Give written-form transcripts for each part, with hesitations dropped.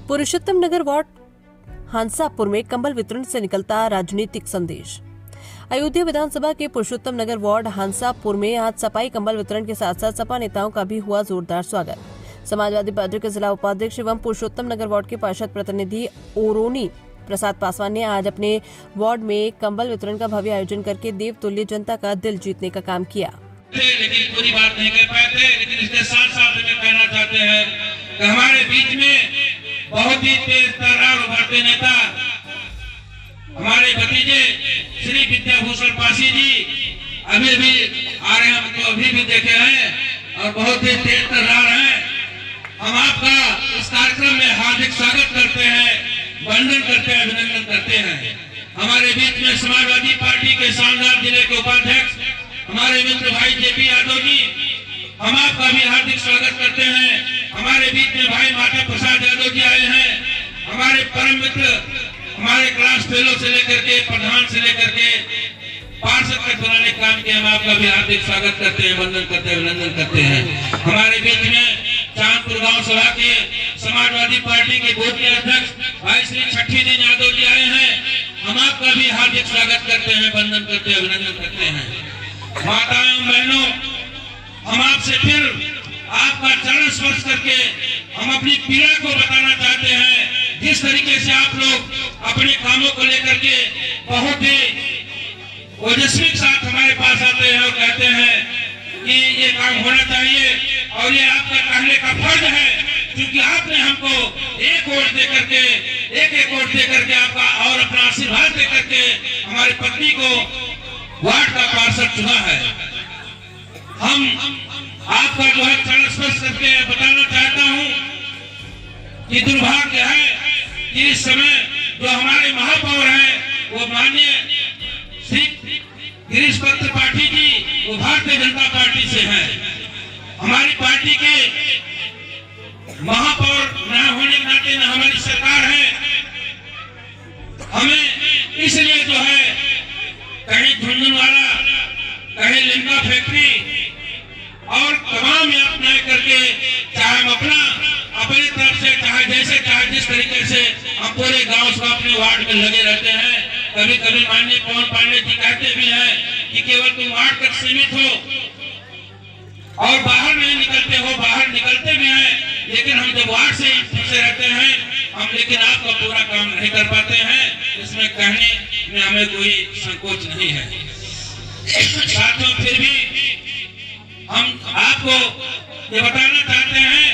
पुरुषोत्तम नगर ward Hansapur में कंबल वितरण से निकलता राजनीतिक संदेश। अयोध्या विधानसभा के पुरुषोत्तम नगर वार्ड हंसापुर में आज सफाई कंबल वितरण के साथ साथ सपा नेताओं का भी हुआ जोरदार स्वागत। समाजवादी पार्टी के जिला उपाध्यक्ष एवं पुरुषोत्तम नगर वार्ड के पार्षद प्रतिनिधि ओरोनी प्रसाद पासवान ने आज अपने वार्ड में कंबल वितरण का भव्य आयोजन करके देवतुल्य जनता का दिल जीतने का काम किया। लेकिन पूरी बात नहीं कर पाए थे, लेकिन इसके साथ साथ में कहना चाहते हैं कि हमारे बीच में बहुत ही तेज तर्रार उभरते नेता हमारे भतीजे श्री विद्याभूषण पासी जी अभी भी आ रहे हैं, हमको अभी भी देखे हैं और बहुत ही तेज तर्रार हैं। हम आपका इस कार्यक्रम में हार्दिक स्वागत करते हैं, वंदन करते हैं, अभिनंदन करते हैं। हमारे बीच में समाजवादी पार्टी के शानदार जिले के उपाध्यक्ष हमारे मित्र भाई जेपी यादव जी, हम आपका भी हार्दिक स्वागत करते हैं। हमारे बीच में भाई माता प्रसाद यादव जी आए हैं, हमारे परम मित्र, हमारे क्लास फेलो से लेकर के प्रधान से लेकर के पार्षद तक बनाने काम किया। हम आपका भी हार्दिक स्वागत करते हैं, वंदन करते हैं, अभिनंदन करते हैं। हमारे बीच में चांदपुर गांव सभा के समाजवादी पार्टी के बूथ के अध्यक्ष भाई श्री छठी दिन यादव जी आए हैं, हम आपका भी हार्दिक स्वागत करते हैं, वंदन करते हैं, अभिनंदन करते हैं। माताओं बहनों, हम आपसे फिर आपका चरण स्पर्श करके हम अपनी पीड़ा को बताना चाहते हैं। जिस तरीके से आप लोग अपने कामों को लेकर के बहुत ही ओजस्वी के साथ हमारे पास आते हैं और कहते हैं कि ये काम होना चाहिए और ये आपका कहने का फर्ज है, क्योंकि आपने हमको एक वोट दे करके एक वोट दे करके आपका और अपना आशीर्वाद दे करके हमारी पत्नी को वार्ड का पार्षद चुना है। हम आपका जो है चरण स्पर्श करके बताना चाहता हूं कि दुर्भाग्य है कि इस समय जो हमारे महापौर हैं वो माननीय श्री गिरीश पत्र त्रिपाठी जी, वो भारतीय जनता पार्टी से हैं। हमारी पार्टी के महापौर न होने के नाते न हमारी सरकार है, हमें इसलिए जो है कहीं झुंझुनवाला, कहीं लिमका फैक्ट्री और तमाम अपना करके चाहे हम अपने तरफ से चाहे जैसे चाहे जिस तरीके से हम पूरे गांव से अपने वार्ड में लगे रहते हैं। कभी कभी माननीय पवन पांडे जी कहते भी हैं कि केवल तुम वार्ड तक सीमित हो और बाहर नहीं निकलते हो, बाहर निकलते भी हैं, लेकिन हम जब वार्ड से फंसे रहते हैं हम, लेकिन आपका पूरा काम नहीं कर पाते हैं। इसमें कहने में हमें कोई संकोच नहीं है। साथियों, फिर भी हम आपको ये बताना चाहते हैं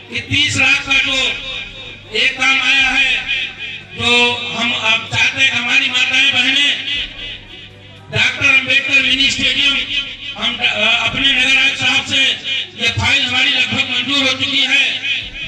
कि 30 लाख का जो एक काम आया है, जो हम आप चाहते हैं हमारी माताएं बहनें डॉक्टर अंबेडकर मिनी स्टेडियम, हम अपने नगर आयुक्त साहब से ये फाइल हमारी लगभग मंजूर हो चुकी है।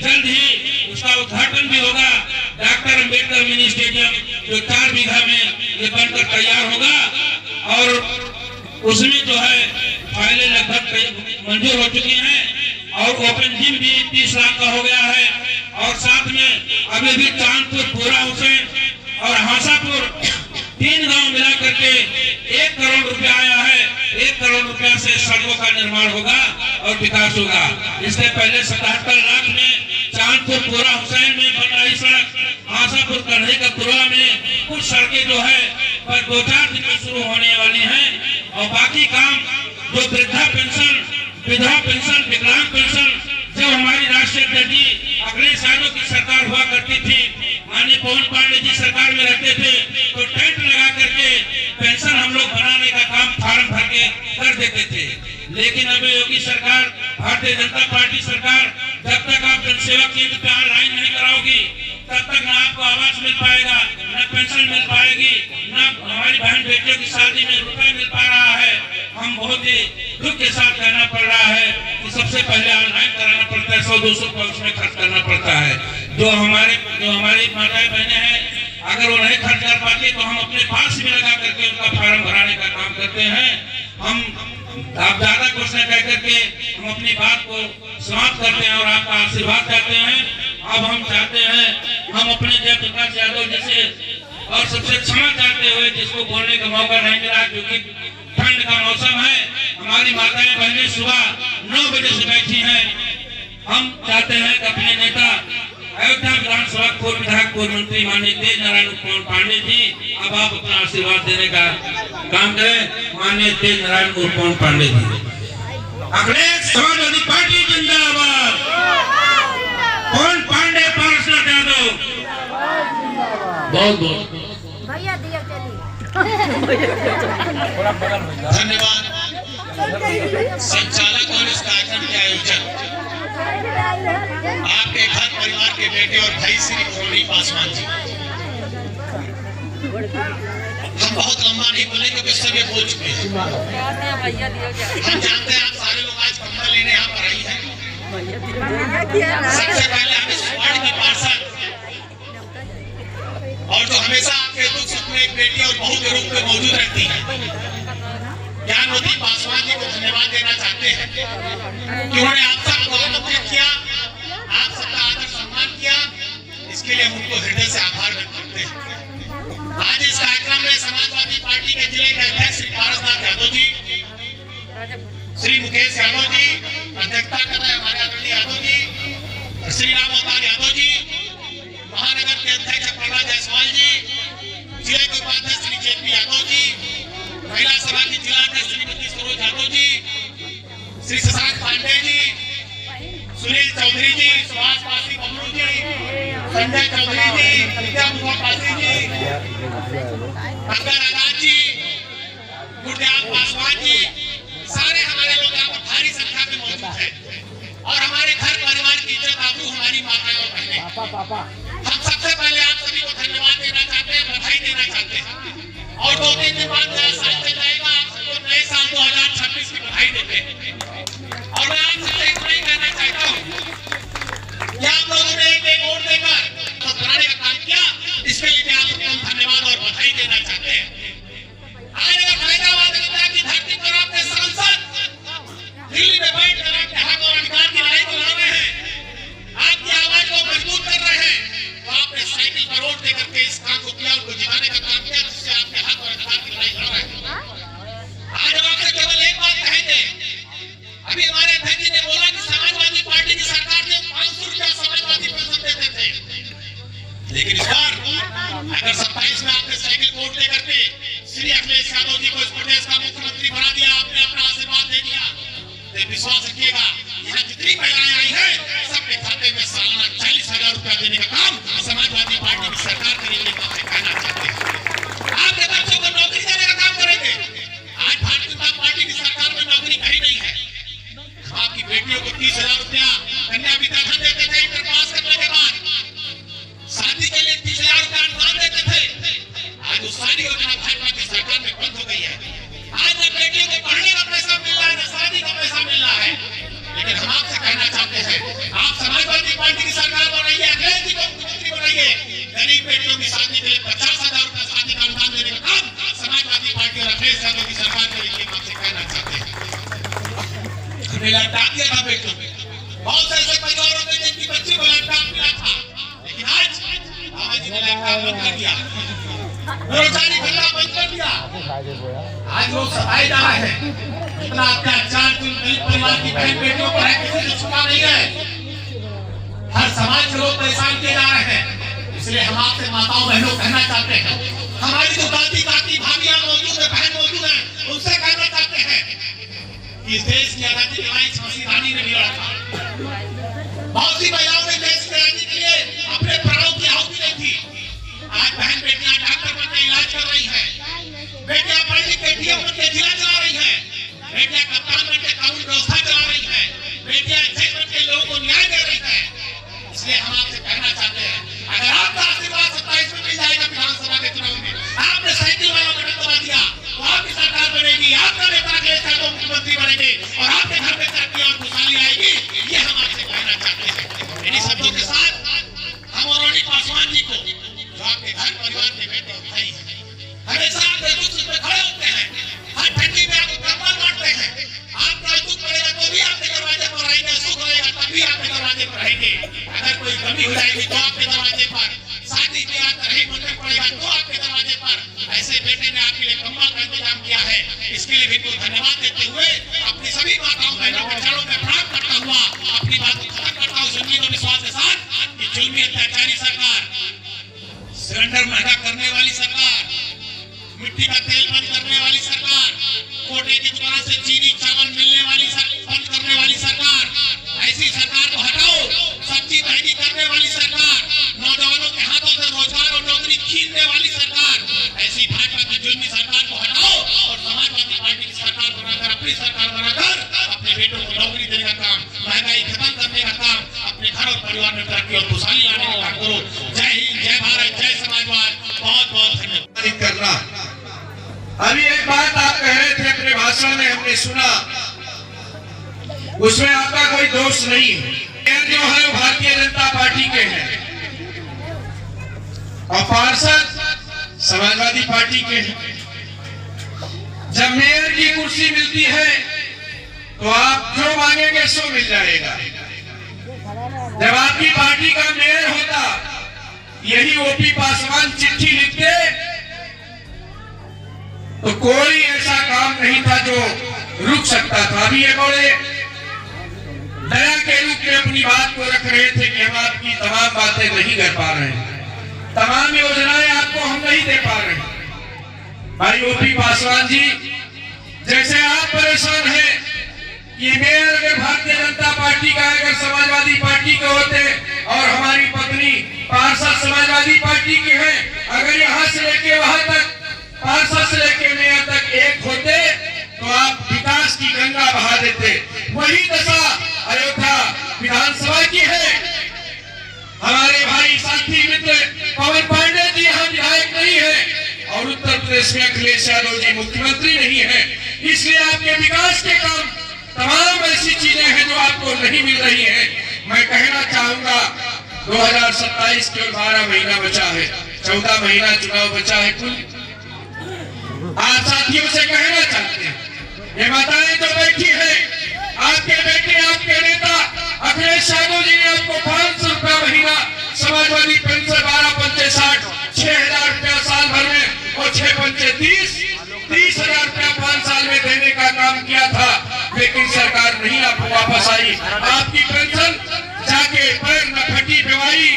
जल्द ही उसका उद्घाटन भी होगा। डॉक्टर अंबेडकर मिनी स्टेडियम जो 4 बीघा में ये बनकर तैयार होगा और उसमें जो है फाइलें लगभग मंजूर हो चुकी हैं और ओपन जिम भी 30 लाख का हो गया है। और साथ में अभी भी चांदपुर, पूरा हुसैन और हासापुर 3 गांव मिला करके 1 करोड़ रुपया आया है। 1 करोड़ रुपया से सड़कों का निर्माण होगा और विकास होगा। इससे पहले 77 लाख में चांदपुर, पूरा हुसैन में बन रही सड़क, हासापुर, कन्हई का पुरवा में कुछ सड़कें जो है पर 2-4 दिन में शुरू होने वाली हैं और बाकी काम जो वृद्धा पेंशन, विधवा पेंशन, विकलांग पेंशन, जब हमारी राष्ट्रीय अध्यक्ष अगले सालों की सरकार हुआ करती थी, माननीय पवन पांडे जी सरकार में रहते थे, तो टेंट लगा करके पेंशन हम लोग बनाने का काम फार्म भर के कर देते थे। लेकिन अभी योगी सरकार, भारतीय जनता पार्टी सरकार, जब तक आप जनसेवा केंद्र पे ऑनलाइन नहीं कराओगी तब तक न आपको आवास मिल पाएगा, न पेंशन मिल पाएगी, न हमारी बहन बेटियों की शादी में रुपए मिल पा रहा है। हम बहुत ही दुख के साथ कहना पड़ रहा है कि सबसे पहले ऑनलाइन कराना पड़ता है, 100-200 रुपए उसमें खर्च करना पड़ता है। जो हमारी माताएं बहनें हैं, अगर वो नहीं खर्च कर पाती तो हम अपने पास में लगा करके उनका फार्म भराने का काम करते हैं। हम आप ज्यादा कुछ न कह करके हम अपनी बात को समाप्त करते हैं और आपका आशीर्वाद चाहते हैं। अब हम चाहते हैं हम अपने जयप्रकाश यादव जी से और सबसे क्षमा चाहते हुए, जिसको बोलने का मौका नहीं मिला क्योंकि ठंड का मौसम है, हमारी माताएं बहनें सुबह 9 बजे से बैठी हैं। हम चाहते हैं कि अपने नेता अयोध्या पूर्व मंत्री माननीय तेज नारायण उर्फ पांडे जी, अब आप अपना आशीर्वाद देने का काम करें। माननीय तेज नारायण उर्फ पांडे जी। अखिलेश समाजवादी पार्टी जिंदाबाद। पवन पांडे पार्षद यादव बहुत बहुत भैया दिया चलिए। धन्यवाद संचालक और इस कार्यक्रम के आयोजक आपके घर परिवार के बेटे और भाई श्री मुरली पासवान जी। हम बहुत लंबा नहीं बोले क्योंकि सब ये बोल चुके हैं। हम जानते हैं आप सारे लोग आज कमरा लेने यहाँ पर आई हैं। सबसे पहले हम इस वार्ड की पार्षद और जो हमेशा आपके दुख सुख में एक बेटी और बहू के रूप में मौजूद रहती है, ज्ञानवती पासवान जी को धन्यवाद देना चाहते हैं कि उन्होंने आप सबको आमंत्रित किया, आप सबका आदर सम्मान किया। इसके लिए हम उनको हृदय से आभार व्यक्त करते हैं। आज इस कार्यक्रम में समाजवादी पार्टी के जिले के अध्यक्ष श्री पारसनाथ यादव जी, श्री मुकेश यादव जी अध्यक्षता कर रहे हैं, हमारे आदरणीय यादव जी, श्री राम अवतार यादव जी, महानगर के अध्यक्ष प्रहलाद जायसवाल जी, जिले के उपाध्यक्ष श्री जेपी यादव जी, महिला सभा की जिला अध्यक्ष श्रीमती सरोज यादव जी, श्री शशांक पांडे जी, सुनील चौधरी जी, सुभाष पासी बबलू जी, संजय चौधरी जी, विद्या पासी जी, अंगर आजाद जी, गुरदयाल पासवान जी, सारे हमारे लोग यहाँ पर भारी संख्या में मौजूद हैं और हमारे घर परिवार की इज्जत आबरू हमारी माताएं और बहनें। हम सबसे पहले आप सभी को धन्यवाद देना चाहते हैं, बधाई देना चाहते हैं और 2-3 दिन बाद नया साल चल जाएगा। आप सबको नए साल 2026 की बधाई देते हैं और मैं आप सबसे इतना ही कहना चाहता हूँ कि आप लोगों ने एक वोट देकर तो बनाने का काम किया, इसके लिए मैं आप सबको धन्यवाद और बधाई देना चाहते हैं। आज अगर फैजाबाद की धरती पर आपके सांसद दिल्ली में बैठ कर आपके हक और अधिकार की लड़ाई को लड़ रहे हैं, आपकी आवाज को मजबूत कर रहे हैं, तो आपने साइकिल का वोट देकर के इस काम को किया, उनको जिताने का काम किया, जिससे आपके हक और अधिकार की लड़ाई लड़ रहे हैं। आज हम आपसे केवल एक बात कहेंगे, अभी हमारे अध्यक्ष जी ने बोला कि समाजवादी पार्टी की सरकार ने 500 रुपया समाजवादी पेंशन देते थे, लेकिन इस बार अगर 27 में आपने साइकिल वोट देकर के श्री अखिलेश यादव जी को इस प्रदेश का मुख्यमंत्री बना दिया, आपने अपना आशीर्वाद दे दिया, तो विश्वास रखिएगा यहाँ जितनी महिलाएं आई हैं सबके खाते में सालाना 40,000 रुपया देने का काम समाजवादी पार्टी की सरकार करेगी। आपसे कहना चाहते हैं आपके बच्चों को नौकरी देने का काम करेंगे। आज भारतीय जनता पार्टी की सरकार में नौकरी कहीं नहीं है। आपकी बेटियों को 30,000 रुपया कन्या विद्याधन देते थे, इंटर पास करने के बाद शादी के लिए 30,000 रुपया अनुदान देते थे। आज उस शादी योजना भाजपा की सरकार में बंद हो गई है। आज न बेटियों को पढ़ने का पैसा मिल रहा है, न शादी का पैसा मिल रहा है। लेकिन हम आपसे कहना चाहते हैं आप समाजवादी पार्टी की सरकार बनाइए, अखिलेश जी को मुख्यमंत्री बनाइए, गरीब बेटियों की शादी के लिए 50,000 रुपया शादी का अनुदान देने का काम समाजवादी पार्टी और अखिलेश यादव की सरकार करेगी। हम आपसे कहना चाहते हैं हमें लैपटॉप दिया था बेटियों में, बहुत से ऐसे परिवारों में जिनकी बच्ची को लैपटॉप मिला था, लेकिन आज बाबा जी ने लैपटॉप बंद कर दिया, बेरोजगारी भत्ता बंद कर दिया। आज लोग सताए जा रहे हैं, इतना अत्याचार गरीब परिवार की बहन बेटियों पर है, किसी से छुपा नहीं है। हर समाज के लोग परेशान किए जा रहे हैं। इसलिए हम आपसे माताओं बहनों कहना चाहते हैं, हमारी जो दादी काकी भाभियां मौजूद है, बहन मौजूद है, उनसे कहना चाहते हैं कि इस देश की आजादी की लड़ाई झांसी रानी ने भी लड़ा था। बहुत सी महिलाओं ने देश की आजादी के लिए अपने प्राणों की आहुति दी थी। आज बहन बेटियां डॉक्टर बनकर इलाज कर रही है, बेटियां पढ़ लिख के डीएम बनकर जिला चला रही है, बेटियां कप्तान बनकर कानून व्यवस्था चला रही है, बेटियां अध्यक्ष बनकर लोगों को न्याय दे रही है। इसलिए हम आपसे कहना चाहते हैं अगर आपका आशीर्वाद 27 में मिल जाएगा विधानसभा के चुनाव में, आपने साइकिल वाला बटन दबा दिया तो आपकी सरकार बनेगी, आपका नेता अखिलेश यादव मुख्यमंत्री बनेंगे और आपके घर में तरक्की और खुशहाली आएगी। ये हम आपसे कहना चाहते हैं। इन्हीं शब्दों के साथ हम मुरली पासवान जी को जो आपके घर परिवार के बेटे और भाई हैं, हमेशा आपके दुख सुख में खड़े होते हैं, हर ठंडी में आपको कंबल बांटते हैं। आपका दुख पड़ेगा तो भी आपके दरवाजे पर आएंगे, सुख रहेगा तब भी आपके दरवाजे पर रहेंगे। अगर कोई कमी हो जाएगी तो आपके दरवाजे पर, शादी ब्याह नहीं मंडप पड़ेगा तो आपके दरवाजे पर। ऐसे बेटे ने आपके लिए कंबल का इंतजाम किया है, इसके लिए भी कुछ धन्यवाद देते हुए अपनी सभी माताओं बहनों के चरणों में प्रणाम करता हुआ अपनी बात को खत्म करता हूँ। सुनिए तो विश्वास के साथ कि जुल्मी अत्याचारी सरकार सिलेंडर महंगा करने वाली सरकार, मिट्टी का तेल बंद करने वाली सरकार, कोटे की दुकान से चीनी चावल मिलने वाली बंद करने वाली सरकार, ऐसी सरकार को हटाओ। सब्जी महंगी करने वाली सरकार, नौजवानों के हाथों से रोजगार और नौकरी छीनने वाली सरकार, ऐसी भाजपा की जुल्मी सरकार को हटाओ और समाजवादी पार्टी की सरकार बनाकर, अपनी सरकार बनाकर अपने बेटों को नौकरी देने का काम, महंगाई खत्म करने का काम, अपने घर और परिवार में तरक्की और खुशहाली लाने का काम करो। जय हिंद, जय भारत, जय समाजवाद। बहुत बहुत धन्यवाद। करना। अभी एक बात आप कह रहे थे अपने भाषण में, हमने सुना, उसमें आपका कोई दोष नहीं है। जो है वो भारतीय जनता पार्टी के हैं और पार्षद समाजवादी पार्टी के हैं। जब मेयर की कुर्सी मिलती है तो आप जो मांगेंगे सो मिल जाएगा। जब आपकी पार्टी का मेयर होता, यही ओपी पासवान चिट्ठी लिखते तो कोई ऐसा काम नहीं था जो रुक सकता था। अभी ये बड़े दया के रूप में अपनी बात को रख रहे थे कि हम आपकी तमाम बातें नहीं कर पा रहे हैं, तमाम योजनाएं आपको हम नहीं दे पा रहे हैं। भाई ओपी पासवान जी, जैसे आप परेशान हैं कि मेयर अगर भारतीय जनता पार्टी का, अगर समाजवादी पार्टी के होते और हमारी पत्नी पार्षद समाजवादी पार्टी की है, अगर यहाँ से लेके वहां तक, पार्षद से लेके मेयर तक एक होते तो आप विकास की गंगा बहा देते। वही दशा अयोध्या विधानसभा की है। हमारे भाई साथी मित्र पवन पांडे जी यहाँ विधायक नहीं है और उत्तर प्रदेश में अखिलेश यादव जी मुख्यमंत्री नहीं है, इसलिए आपके विकास के काम, तमाम ऐसी चीजें हैं जो आपको नहीं मिल रही हैं। मैं कहना चाहूंगा 2027 के 12 महीना बचा है, 14 महीना चुनाव बचा है कुल। आप साथियों से कहना चाहते हैं, ये माताएं जो बैठी है, आपके बेटे, आपके नेता अखिलेश यादव जी ने आपको 500 रुपया महीना समाजवादी पेंशन 12 पंचे 60, 6,000 रुपया साल भर में और 6 पंचे 30,000 रुपया 5 साल में देने का काम किया था, लेकिन सरकार नहीं आपको वापस आई। आपकी पेंशन जाके पैर न फटी बेवाई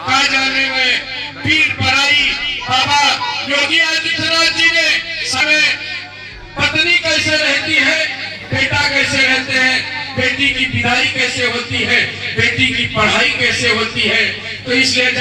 का जाने में पीर पराई। बाबा योगी आदित्यनाथ जी ने समय पत्नी कैसे रहती है, बेटा कैसे रहते हैं, बेटी की विदाई कैसे होती है, बेटी की पढ़ाई कैसे होती है, तो इसलिए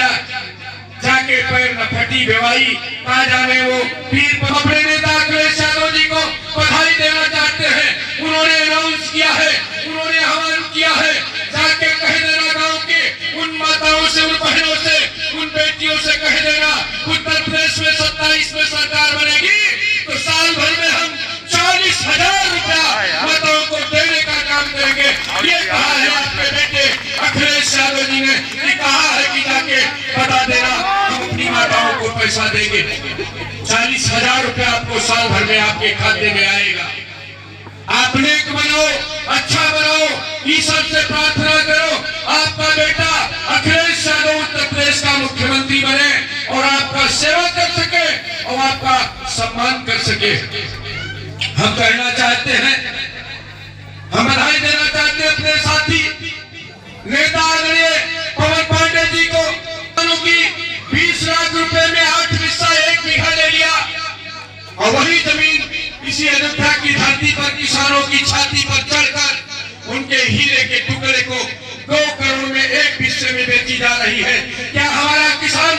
जाके पैर न फटी बेवाई कहा जाने वो पीर। अपने नेता अखिलेश यादव जी को बधाई देना चाहते हैं। उन्होंने अनाउंस किया है, उन्होंने आह्वान किया है, जाके कह देना गांव के उन माताओं से, उन बहनों से, उन बेटियों से कह देना, उत्तर प्रदेश में 27 में सरकार बनेगी तो साल भर में हम 40,000 रुपया माताओं को देने का काम करेंगे। ये कहा है आपके बेटे अखिलेश यादव जी ने, ये कहा है कि जाके बता देना हम अपनी माताओं को पैसा देंगे। 40,000 रुपया आपको साल भर में आपके खाते में आएगा। आप नेक बनो, अच्छा बनो, ईश्वर से प्रार्थना करो आपका बेटा अखिलेश यादव उत्तर प्रदेश का मुख्यमंत्री बने और आपका सेवा कर सके और आपका सम्मान कर सके। हम कहना चाहते हैं, हम बधाई देना चाहते हैं अपने साथी नेता आदरणीय पवन पांडे जी को, की 20 लाख रुपए में 8 हिस्सा 1 बीघा ले लिया और वही जमीन इसी अयोध्या की धरती पर किसानों की छाती पर चढ़कर उनके हीरे के टुकड़े को 2 करोड़ में 1 हिस्से में बेची जा रही है। क्या हमारा किसान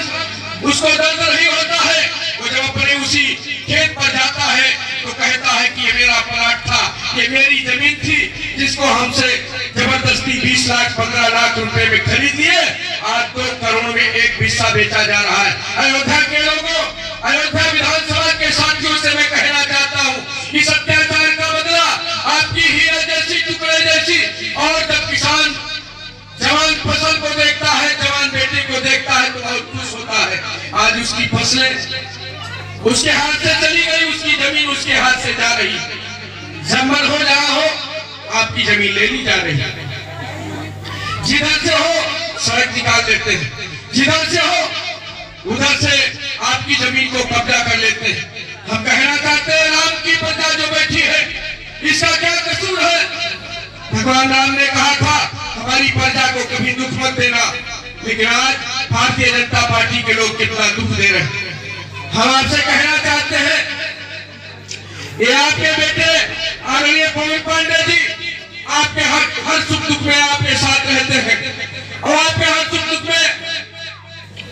उसको दर्द नहीं होता है? वो जब अपने उसी खेत पर जाता है तो कहता है कि ये मेरा प्लाट था, ये मेरी जमीन थी जिसको हमसे जबरदस्ती 20 लाख 15 लाख रुपए में खरीद लिए, आज 2 करोड़ में 1 हिस्सा बेचा जा रहा है। अयोध्या के लोगों, अयोध्या विधानसभा के साथियों से मैं कहना चाहता हूँ, इस अत्याचार का बदला आपकी हीरा जैसी, टुकड़े जैसी, और जब किसान जवान फसल को देखता है, जवान बेटे को देखता है तो बहुत खुश होता है। आज उसकी फसलें उसके हाथ से चली गई, उसकी जमीन उसके हाथ से जा रही, जंगल हो जहां हो आपकी जमीन ले ली जा रही, जिधर से हो सड़क निकाल देते हैं, जिधर से हो उधर से आपकी जमीन को कब्जा कर लेते हैं। हम कहना चाहते हैं, राम की प्रजा जो बैठी है इसका क्या कसूर है? भगवान राम ने कहा था हमारी प्रजा को कभी दुख मत देना, लेकिन आज भारतीय जनता पार्टी के लोग कितना दुख दे रहे हैं। हम आपसे कहना चाहते हैं, ये आपके बेटे आदरणीय पवन पांडे जी आपके हर सुख दुख में आपके साथ रहते हैं और आपके हर सुख दुख में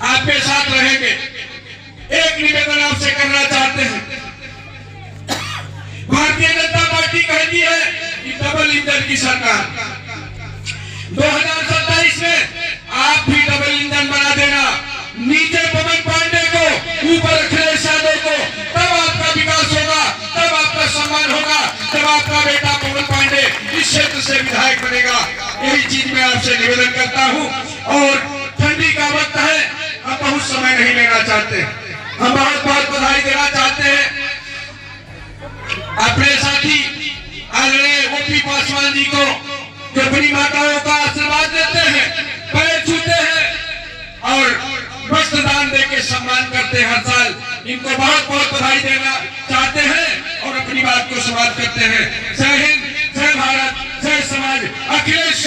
आपके साथ रहेंगे। एक निवेदन आपसे करना चाहते हैं, भारतीय जनता पार्टी कहती है कि डबल इंजन की सरकार, 2027 में आप भी डबल इंजन बना देना, नीचे पवन पांडे को, ऊपर अखिलेश यादव को, तब आपका विकास होगा, तब आपका सम्मान होगा, तब आपका बेटा पवन पांडे इस क्षेत्र से विधायक बनेगा। यही चीज मैं आपसे निवेदन करता हूं। और ठंडी का वक्त है, हम बहुत समय नहीं लेना चाहते, हम बहुत बहुत बधाई देना चाहते हैं अपने साथी आदरणीय ओपी पासवान जी को, जो अपनी माताओं का आशीर्वाद देते हैं, पैर छूते हैं और वस्त्र दान देके सम्मान करते हैं हर साल। इनको बहुत बहुत बधाई देना चाहते हैं और अपनी बात को समाप्त करते हैं। जय हिंद, जय भारत, जय समाज, अखिलेश